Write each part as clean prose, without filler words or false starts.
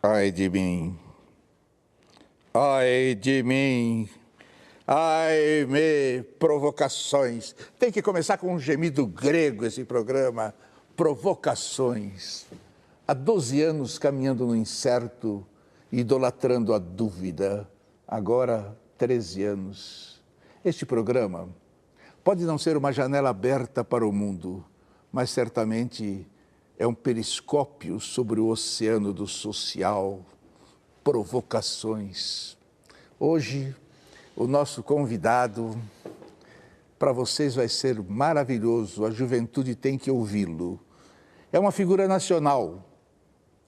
Ai de mim, ai de mim, ai me provocações. Tem que começar com um gemido grego esse programa, provocações. Há 12 anos caminhando no incerto, idolatrando a dúvida. Agora, 13 anos. Este programa pode não ser uma janela aberta para o mundo, mas certamente é um periscópio sobre o oceano do social, provocações. Hoje, o nosso convidado, para vocês vai ser maravilhoso, a juventude tem que ouvi-lo. É uma figura nacional,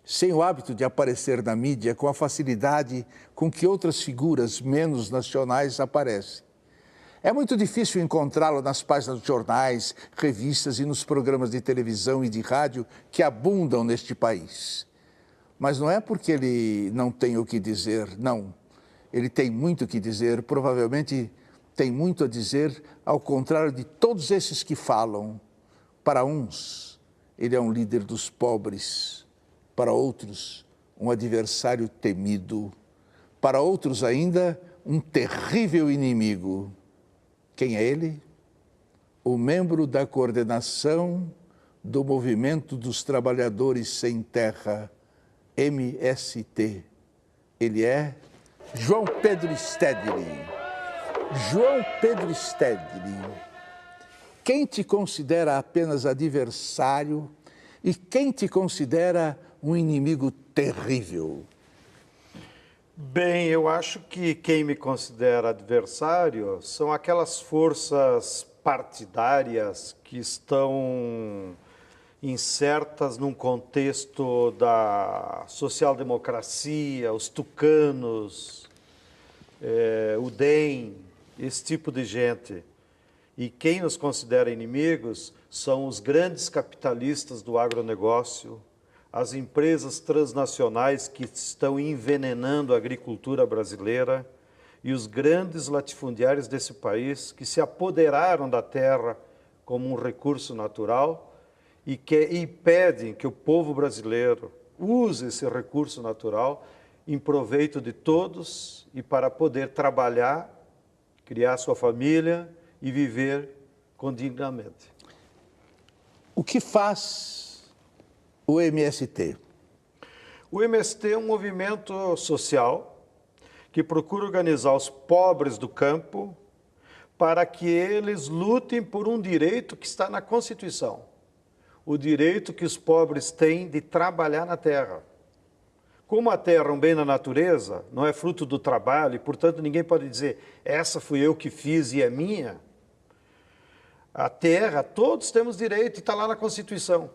sem o hábito de aparecer na mídia com a facilidade com que outras figuras menos nacionais aparecem. É muito difícil encontrá-lo nas páginas dos jornais, revistas e nos programas de televisão e de rádio que abundam neste país. Mas não é porque ele não tem o que dizer, não. Ele tem muito o que dizer, provavelmente tem muito a dizer, ao contrário de todos esses que falam. Para uns, ele é um líder dos pobres. Para outros, um adversário temido. Para outros ainda, um terrível inimigo. Quem é ele? O membro da coordenação do Movimento dos Trabalhadores Sem Terra, MST. Ele é João Pedro Stedley. João Pedro Stedley. Quem te considera apenas adversário e quem te considera um inimigo terrível? Bem, eu acho que quem me considera adversário são aquelas forças partidárias que estão insertas num contexto da social-democracia, os tucanos, o DEM, esse tipo de gente. E quem nos considera inimigos são os grandes capitalistas do agronegócio, as empresas transnacionais que estão envenenando a agricultura brasileira e os grandes latifundiários desse país que se apoderaram da terra como um recurso natural e pedem que o povo brasileiro use esse recurso natural em proveito de todos e para poder trabalhar, criar sua família e viver dignamente. O que faz o MST? O MST é um movimento social que procura organizar os pobres do campo para que eles lutem por um direito que está na Constituição. O direito que os pobres têm de trabalhar na terra. Como a terra é um bem da natureza, não é fruto do trabalho, e, portanto, ninguém pode dizer, essa fui eu que fiz e é minha. A terra, todos temos direito, e está lá na Constituição.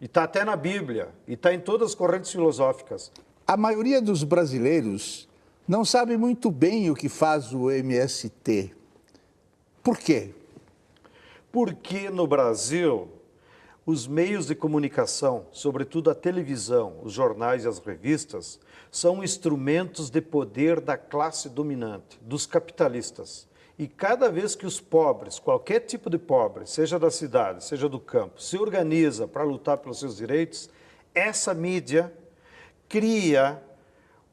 E está até na Bíblia, e está em todas as correntes filosóficas. A maioria dos brasileiros não sabe muito bem o que faz o MST. Por quê? Porque no Brasil, os meios de comunicação, sobretudo a televisão, os jornais e as revistas, são instrumentos de poder da classe dominante, dos capitalistas. E cada vez que os pobres, qualquer tipo de pobre, seja da cidade, seja do campo, se organiza para lutar pelos seus direitos, essa mídia cria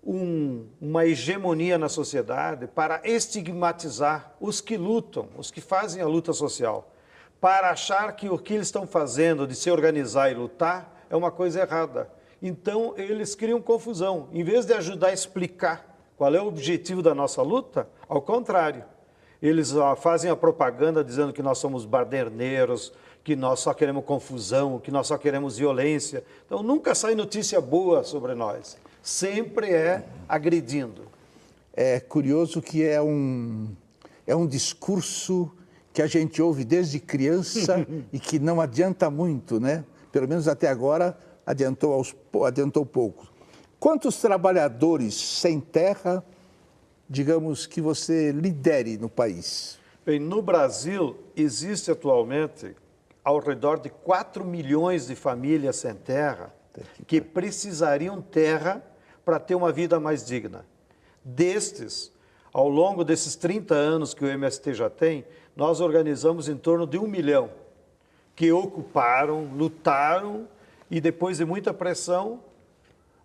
uma hegemonia na sociedade para estigmatizar os que lutam, os que fazem a luta social, para achar que o que eles estão fazendo de se organizar e lutar é uma coisa errada. Então, eles criam confusão. Em vez de ajudar a explicar qual é o objetivo da nossa luta, ao contrário. Eles fazem a propaganda dizendo que nós somos baderneiros, que nós só queremos confusão, que nós só queremos violência. Então, nunca sai notícia boa sobre nós. Sempre é agredindo. É curioso que é um discurso que a gente ouve desde criança e que não adianta muito, né? Pelo menos até agora adiantou pouco. Quantos trabalhadores sem terra, digamos, que você lidere no país? Bem, no Brasil, existe atualmente ao redor de 4 milhões de famílias sem terra que precisariam terra para ter uma vida mais digna. Destes, ao longo desses 30 anos que o MST já tem, nós organizamos em torno de 1 milhão que ocuparam, lutaram e depois de muita pressão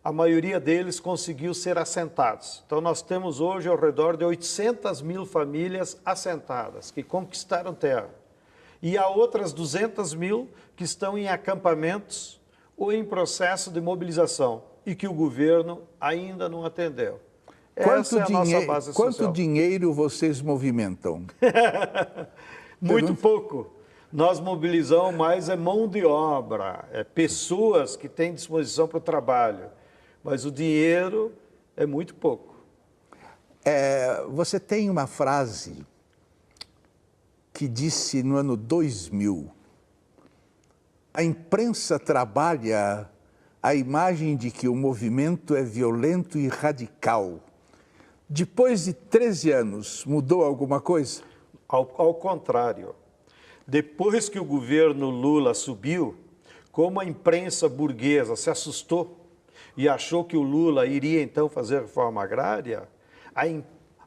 a maioria deles conseguiu ser assentados. Então, nós temos hoje ao redor de 800 mil famílias assentadas, que conquistaram terra. E há outras 200 mil que estão em acampamentos ou em processo de mobilização e que o governo ainda não atendeu. Essa é a nossa base social. Quanto dinheiro vocês movimentam? Muito pouco. Nós mobilizamos mais mão de obra, pessoas que têm disposição para o trabalho. Mas o dinheiro é muito pouco. Você tem uma frase que disse no ano 2000, a imprensa trabalha a imagem de que o movimento é violento e radical. Depois de 13 anos, mudou alguma coisa? Ao contrário. Depois que o governo Lula subiu, como a imprensa burguesa se assustou e achou que o Lula iria então fazer reforma agrária,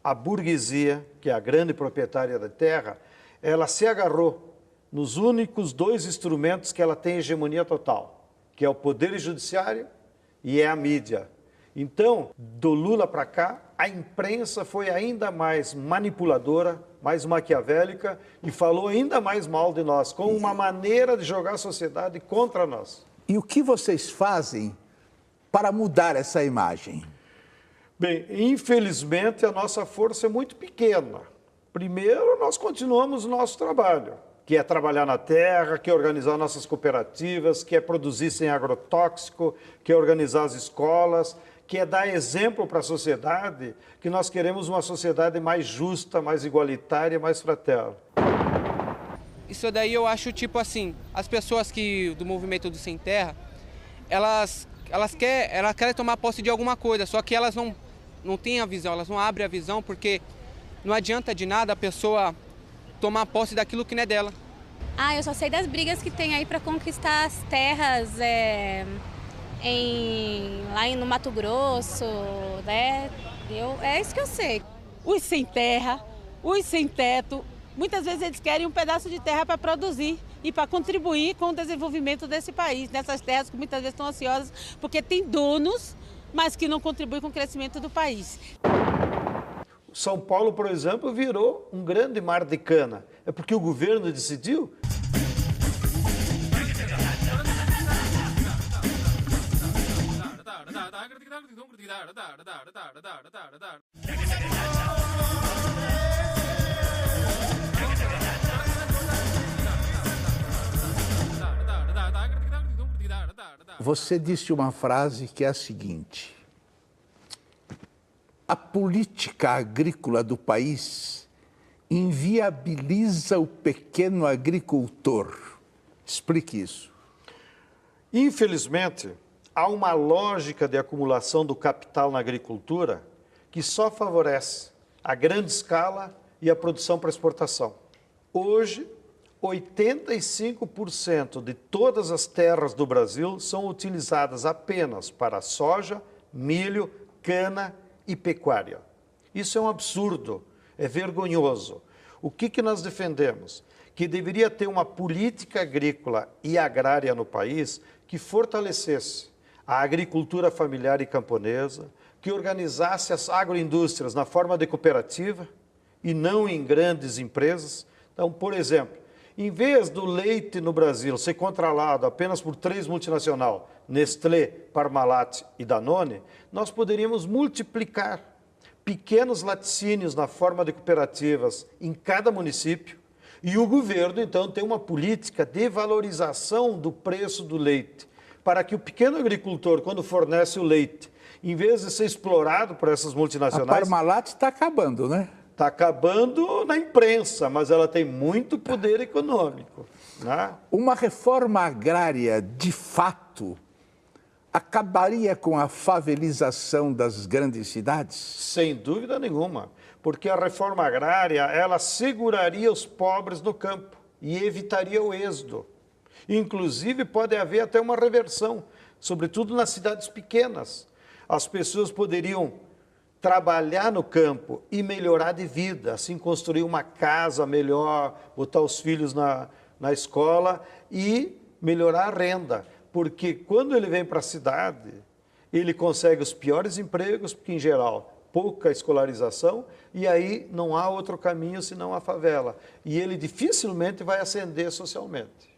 a burguesia, que é a grande proprietária da terra, ela se agarrou nos únicos dois instrumentos que ela tem hegemonia total, que é o poder judiciário e é a mídia. Então, do Lula para cá, a imprensa foi ainda mais manipuladora, mais maquiavélica e falou ainda mais mal de nós, com uma maneira de jogar a sociedade contra nós. E o que vocês fazem para mudar essa imagem? Bem, infelizmente a nossa força é muito pequena. Primeiro, nós continuamos o nosso trabalho, que é trabalhar na terra, que é organizar nossas cooperativas, que é produzir sem agrotóxico, que é organizar as escolas, que é dar exemplo para a sociedade, que nós queremos uma sociedade mais justa, mais igualitária, mais fraterna. Isso daí eu acho tipo assim, as pessoas do movimento do Sem Terra, elas querem tomar posse de alguma coisa, só que elas não têm a visão, elas não abrem a visão, porque não adianta de nada a pessoa tomar posse daquilo que não é dela. Eu só sei das brigas que tem aí para conquistar as terras lá no Mato Grosso, né? É isso que eu sei. Os sem terra, os sem teto, muitas vezes eles querem um pedaço de terra para produzir e para contribuir com o desenvolvimento desse país, nessas terras que muitas vezes estão ansiosas, porque tem donos, mas que não contribuem com o crescimento do país. São Paulo, por exemplo, virou um grande mar de cana. É porque o governo decidiu? Você disse uma frase que é a seguinte: a política agrícola do país inviabiliza o pequeno agricultor. Explique isso. Infelizmente, há uma lógica de acumulação do capital na agricultura que só favorece a grande escala e a produção para exportação. Hoje, 85% de todas as terras do Brasil são utilizadas apenas para soja, milho, cana e pecuária. Isso é um absurdo, é vergonhoso. O que nós defendemos? Que deveria ter uma política agrícola e agrária no país que fortalecesse a agricultura familiar e camponesa, que organizasse as agroindústrias na forma de cooperativa e não em grandes empresas. Então, por exemplo, em vez do leite no Brasil ser controlado apenas por 3 multinacionais, Nestlé, Parmalat e Danone, nós poderíamos multiplicar pequenos laticínios na forma de cooperativas em cada município e o governo, então, tem uma política de valorização do preço do leite, para que o pequeno agricultor, quando fornece o leite, em vez de ser explorado por essas multinacionais... A Parmalat está acabando, né? Está acabando na imprensa, mas ela tem muito poder econômico, né? Uma reforma agrária, de fato, acabaria com a favelização das grandes cidades? Sem dúvida nenhuma, porque a reforma agrária, ela seguraria os pobres no campo e evitaria o êxodo. Inclusive, pode haver até uma reversão, sobretudo nas cidades pequenas. As pessoas poderiam trabalhar no campo e melhorar de vida, assim construir uma casa melhor, botar os filhos na escola e melhorar a renda. Porque quando ele vem para a cidade, ele consegue os piores empregos, porque, em geral, pouca escolarização, e aí não há outro caminho senão a favela. E ele dificilmente vai ascender socialmente.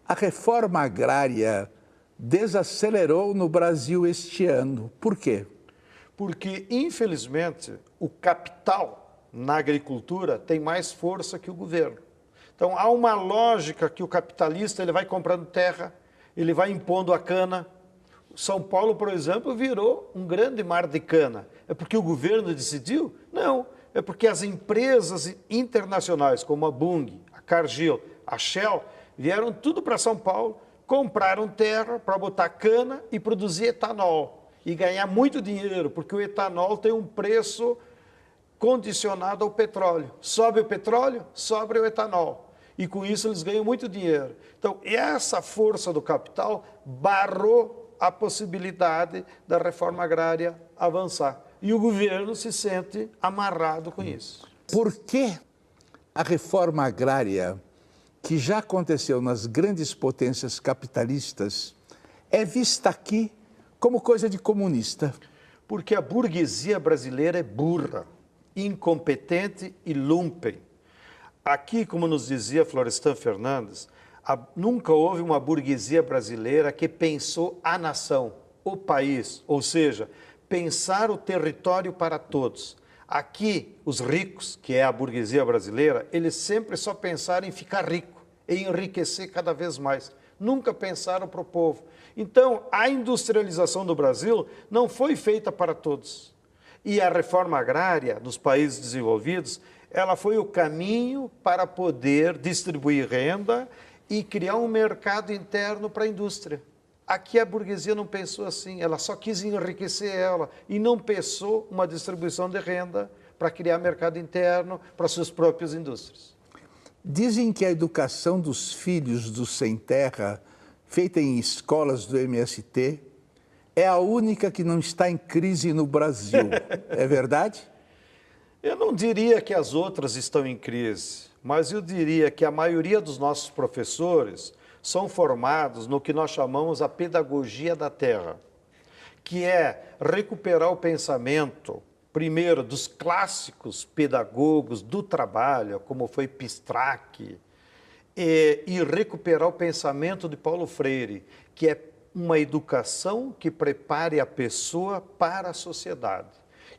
A reforma agrária desacelerou no Brasil este ano. Por quê? Porque, infelizmente, o capital na agricultura tem mais força que o governo. Então, há uma lógica que o capitalista ele vai comprando terra, ele vai impondo a cana. São Paulo, por exemplo, virou um grande mar de cana. É porque o governo decidiu? Não. É porque as empresas internacionais, como a Bunge, a Cargill, a Shell, vieram tudo para São Paulo, compraram terra para botar cana e produzir etanol. E ganhar muito dinheiro, porque o etanol tem um preço condicionado ao petróleo. Sobe o petróleo, sobe o etanol. E com isso eles ganham muito dinheiro. Então, essa força do capital barrou a possibilidade da reforma agrária avançar. E o governo se sente amarrado com isso. Por que a reforma agrária, que já aconteceu nas grandes potências capitalistas, é vista aqui como coisa de comunista? Porque a burguesia brasileira é burra, incompetente e lumpen. Aqui, como nos dizia Florestan Fernandes, nunca houve uma burguesia brasileira que pensou a nação, o país, ou seja, pensar o território para todos. Aqui, os ricos, que é a burguesia brasileira, eles sempre só pensaram em ficar rico, em enriquecer cada vez mais. Nunca pensaram para o povo. Então, a industrialização do Brasil não foi feita para todos. E a reforma agrária nos países desenvolvidos, ela foi o caminho para poder distribuir renda e criar um mercado interno para a indústria. Aqui a burguesia não pensou assim, ela só quis enriquecer ela e não pensou uma distribuição de renda para criar mercado interno para suas próprias indústrias. Dizem que a educação dos filhos do sem terra, feita em escolas do MST, é a única que não está em crise no Brasil. É verdade? Eu não diria que as outras estão em crise, mas eu diria que a maioria dos nossos professores são formados no que nós chamamos a pedagogia da terra, que é recuperar o pensamento, primeiro, dos clássicos pedagogos do trabalho, como foi Pistrac, e recuperar o pensamento de Paulo Freire, que é uma educação que prepare a pessoa para a sociedade.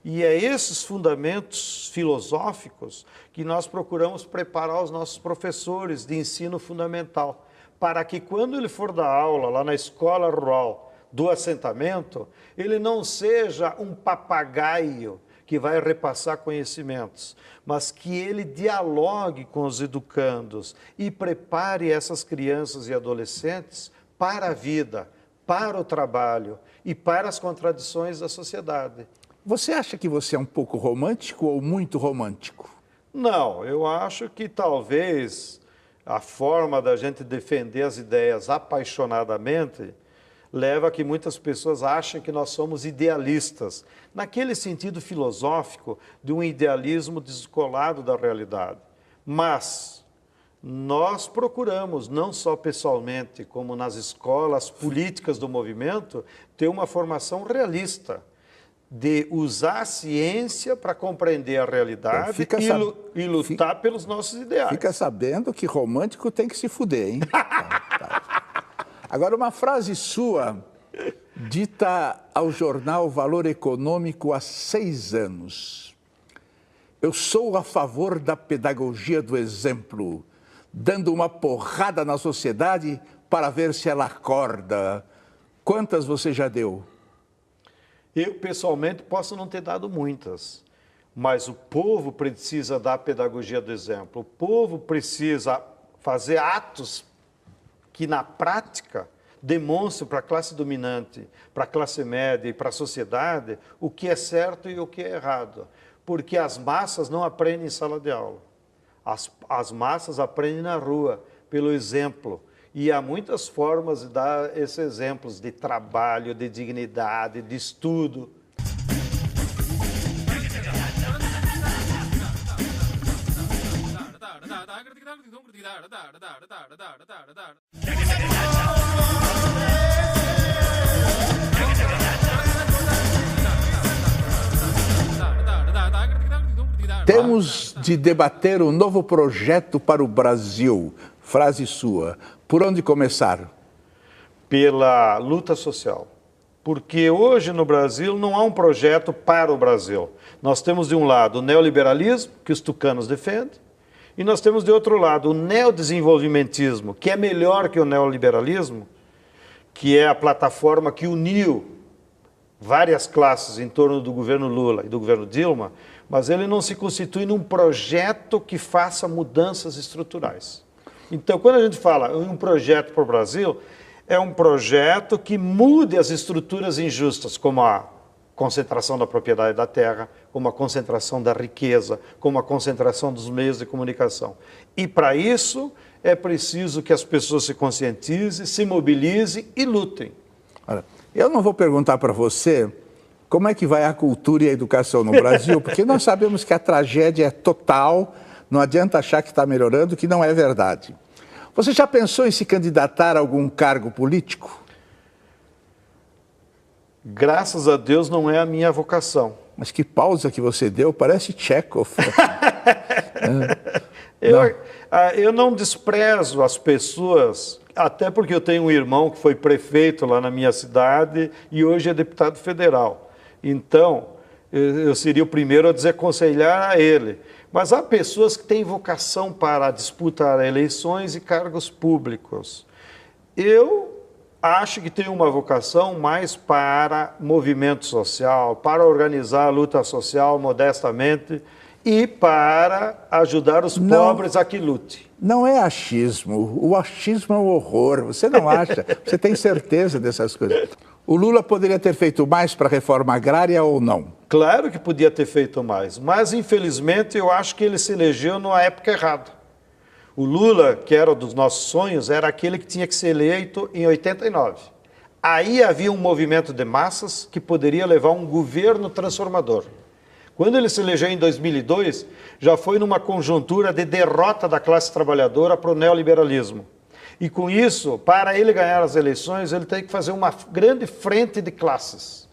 E é esses fundamentos filosóficos que nós procuramos preparar os nossos professores de ensino fundamental, para que quando ele for dar aula lá na escola rural do assentamento, ele não seja um papagaio que vai repassar conhecimentos, mas que ele dialogue com os educandos e prepare essas crianças e adolescentes para a vida, para o trabalho e para as contradições da sociedade. Você acha que você é um pouco romântico ou muito romântico? Não, eu acho que talvez a forma da gente defender as ideias apaixonadamente leva a que muitas pessoas achem que nós somos idealistas, naquele sentido filosófico de um idealismo descolado da realidade. Mas nós procuramos, não só pessoalmente, como nas escolas políticas do movimento, ter uma formação realista, de usar a ciência para compreender a realidade e lutar pelos nossos ideais. Fica sabendo que romântico tem que se fuder, hein? Tá. Agora, uma frase sua, dita ao jornal Valor Econômico há 6 anos. Eu sou a favor da pedagogia do exemplo, dando uma porrada na sociedade para ver se ela acorda. Quantas você já deu? Eu, pessoalmente, posso não ter dado muitas, mas o povo precisa dar a pedagogia do exemplo. O povo precisa fazer atos que, na prática, demonstrem para a classe dominante, para a classe média e para a sociedade o que é certo e o que é errado. Porque as massas não aprendem em sala de aula. As massas aprendem na rua, pelo exemplo. E há muitas formas de dar esses exemplos de trabalho, de dignidade, de estudo. Temos de debater um novo projeto para o Brasil. Frase sua. Por onde começar? Pela luta social. Porque hoje no Brasil não há um projeto para o Brasil. Nós temos de um lado o neoliberalismo, que os tucanos defendem, e nós temos de outro lado o neodesenvolvimentismo, que é melhor que o neoliberalismo, que é a plataforma que uniu várias classes em torno do governo Lula e do governo Dilma, mas ele não se constitui num projeto que faça mudanças estruturais. Então, quando a gente fala em um projeto para o Brasil, é um projeto que mude as estruturas injustas, como a concentração da propriedade da terra, como a concentração da riqueza, como a concentração dos meios de comunicação. E, para isso, é preciso que as pessoas se conscientizem, se mobilizem e lutem. Olha, eu não vou perguntar para você como é que vai a cultura e a educação no Brasil, porque nós sabemos que a tragédia é total, não adianta achar que está melhorando, que não é verdade. Você já pensou em se candidatar a algum cargo político? Graças a Deus não é a minha vocação. Mas que pausa que você deu, parece Chekhov. Eu não desprezo as pessoas, até porque eu tenho um irmão que foi prefeito lá na minha cidade e hoje é deputado federal. Então, eu seria o primeiro a desaconselhar a ele. Mas há pessoas que têm vocação para disputar eleições e cargos públicos. Eu acho que tenho uma vocação mais para movimento social, para organizar a luta social modestamente e para ajudar os pobres a que lute. Não é achismo. O achismo é um horror. Você não acha? Você tem certeza dessas coisas? O Lula poderia ter feito mais para a reforma agrária ou não? Claro que podia ter feito mais, mas infelizmente eu acho que ele se elegeu na época errada. O Lula, que era um dos nossos sonhos, era aquele que tinha que ser eleito em 89. Aí havia um movimento de massas que poderia levar um governo transformador. Quando ele se elegeu em 2002, já foi numa conjuntura de derrota da classe trabalhadora para o neoliberalismo. E com isso, para ele ganhar as eleições, ele tem que fazer uma grande frente de classes,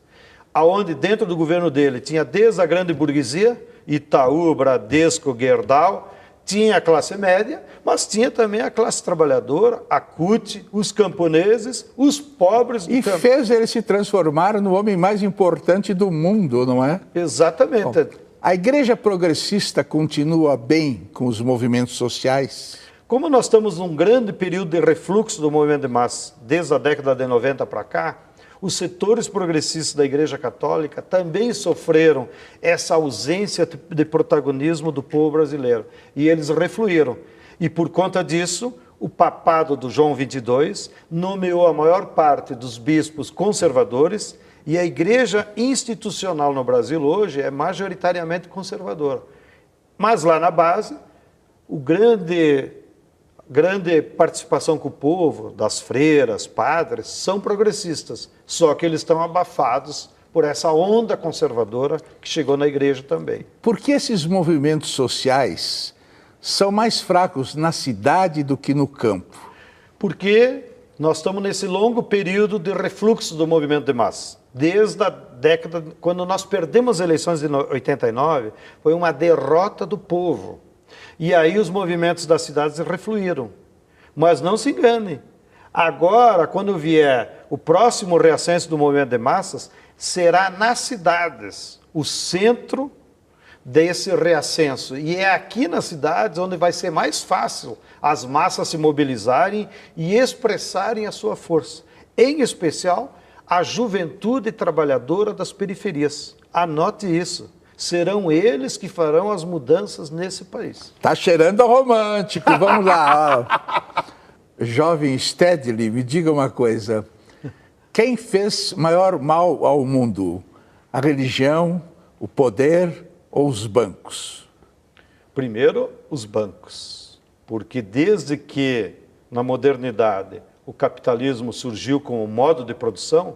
aonde dentro do governo dele tinha desde a grande burguesia, Itaú, Bradesco, Gerdau, tinha a classe média, mas tinha também a classe trabalhadora, a CUT, os camponeses, os pobres. E fez ele se transformar no homem mais importante do mundo, não é? Exatamente. Bom, a igreja progressista continua bem com os movimentos sociais? Como nós estamos num grande período de refluxo do movimento de massa, desde a década de 90 para cá, os setores progressistas da Igreja Católica também sofreram essa ausência de protagonismo do povo brasileiro. E eles refluíram. E por conta disso, o papado do João XXII nomeou a maior parte dos bispos conservadores e a igreja institucional no Brasil hoje é majoritariamente conservadora. Mas lá na base, o grande participação com o povo, das freiras, padres, são progressistas, só que eles estão abafados por essa onda conservadora que chegou na igreja também. Por que esses movimentos sociais são mais fracos na cidade do que no campo? Porque nós estamos nesse longo período de refluxo do movimento de massa. Desde a década, quando nós perdemos as eleições de 89, foi uma derrota do povo. E aí os movimentos das cidades refluíram. Mas não se engane, agora, quando vier o próximo reascenso do movimento de massas, será nas cidades o centro desse reascenso. E é aqui nas cidades onde vai ser mais fácil as massas se mobilizarem e expressarem a sua força. Em especial, a juventude trabalhadora das periferias. Anote isso. Serão eles que farão as mudanças nesse país. Tá cheirando a romântico, vamos lá. Jovem Stedley, me diga uma coisa. Quem fez maior mal ao mundo? A religião, o poder ou os bancos? Primeiro, os bancos. Porque desde que, na modernidade, o capitalismo surgiu como modo de produção,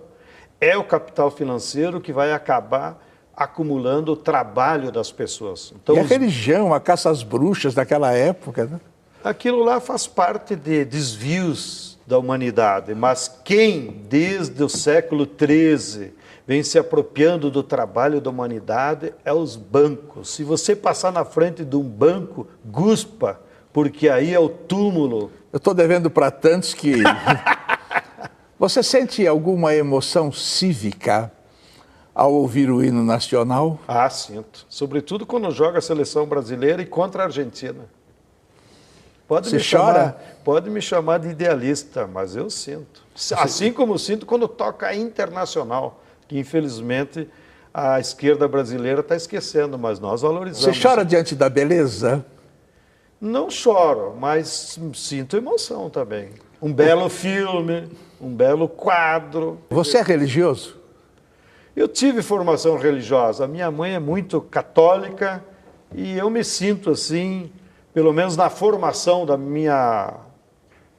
é o capital financeiro que vai acabar acumulando o trabalho das pessoas. Então, e a religião, a caça às bruxas daquela época, né? Aquilo lá faz parte de desvios da humanidade, mas quem, desde o século XIII, vem se apropriando do trabalho da humanidade é os bancos. Se você passar na frente de um banco, guspa, porque aí é o túmulo. Eu estou devendo para tantos que... Você sente alguma emoção cívica ao ouvir o hino nacional? Ah, sinto. Sobretudo quando joga a seleção brasileira e contra a Argentina. Você chora? Pode me chamar de idealista, mas eu sinto. Assim como sinto quando toca a Internacional, que infelizmente a esquerda brasileira está esquecendo, mas nós valorizamos. Você chora diante da beleza? Não choro, mas sinto emoção também. Um belo filme, um belo quadro. Você é religioso? Eu tive formação religiosa. A minha mãe é muito católica e eu me sinto assim, pelo menos na formação da minha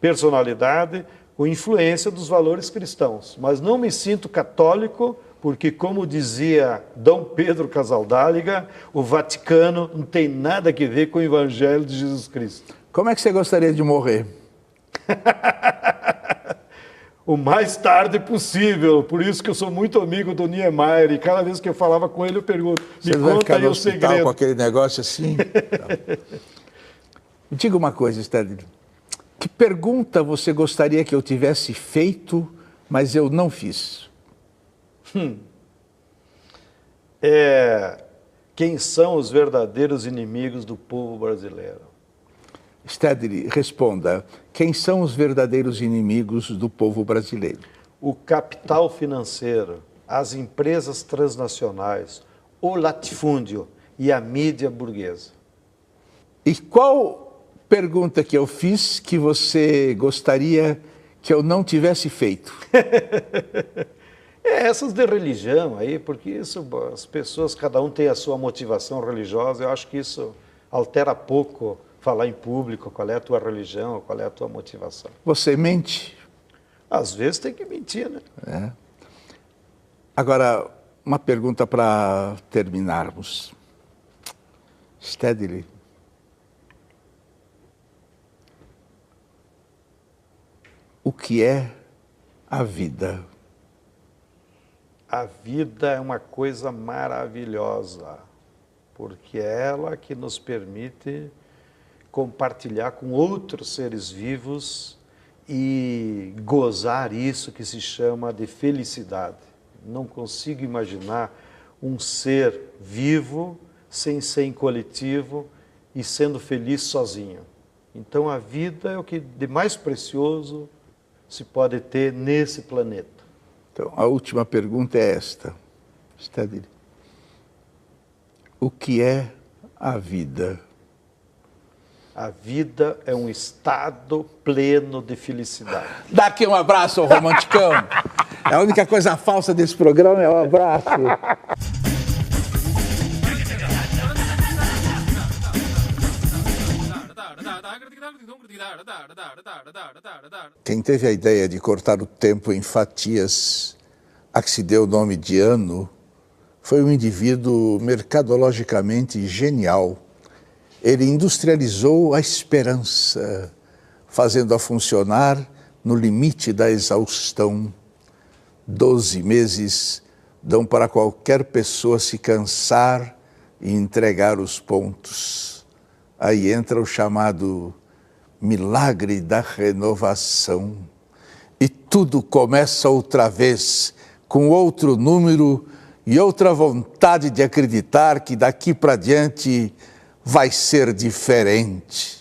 personalidade, com influência dos valores cristãos. Mas não me sinto católico porque, como dizia Dom Pedro Casaldáliga, o Vaticano não tem nada a ver com o Evangelho de Jesus Cristo. Como é que você gostaria de morrer? O mais tarde possível, por isso que eu sou muito amigo do Niemeyer, e cada vez que eu falava com ele eu pergunto, me conta aí o segredo. Com aquele negócio assim? Me diga uma coisa, Stedley, que pergunta você gostaria que eu tivesse feito, mas eu não fiz? Quem são os verdadeiros inimigos do povo brasileiro? Stedley, responda. Quem são os verdadeiros inimigos do povo brasileiro? O capital financeiro, as empresas transnacionais, o latifúndio e a mídia burguesa. E qual pergunta que eu fiz que você gostaria que eu não tivesse feito? Essas de religião aí, porque isso, as pessoas, cada um tem a sua motivação religiosa, eu acho que isso altera pouco falar em público qual é a tua religião, qual é a tua motivação. Você mente? Às vezes tem que mentir, né? É. Agora, uma pergunta para terminarmos. Stedley, o que é a vida? A vida é uma coisa maravilhosa, porque é ela que nos permite compartilhar com outros seres vivos e gozar isso que se chama de felicidade. Não consigo imaginar um ser vivo sem ser em coletivo e sendo feliz sozinho. Então a vida é o que de mais precioso se pode ter nesse planeta. Então, a última pergunta é esta, Stedley. O que é a vida? A vida é um estado pleno de felicidade. Dá aqui um abraço ao romanticão. A única coisa falsa desse programa é o abraço. Quem teve a ideia de cortar o tempo em fatias, a que se deu o nome de ano, foi um indivíduo mercadologicamente genial. Ele industrializou a esperança, fazendo-a funcionar no limite da exaustão. 12 meses dão para qualquer pessoa se cansar e entregar os pontos. Aí entra o chamado milagre da renovação. E tudo começa outra vez, com outro número e outra vontade de acreditar que daqui para diante vai ser diferente.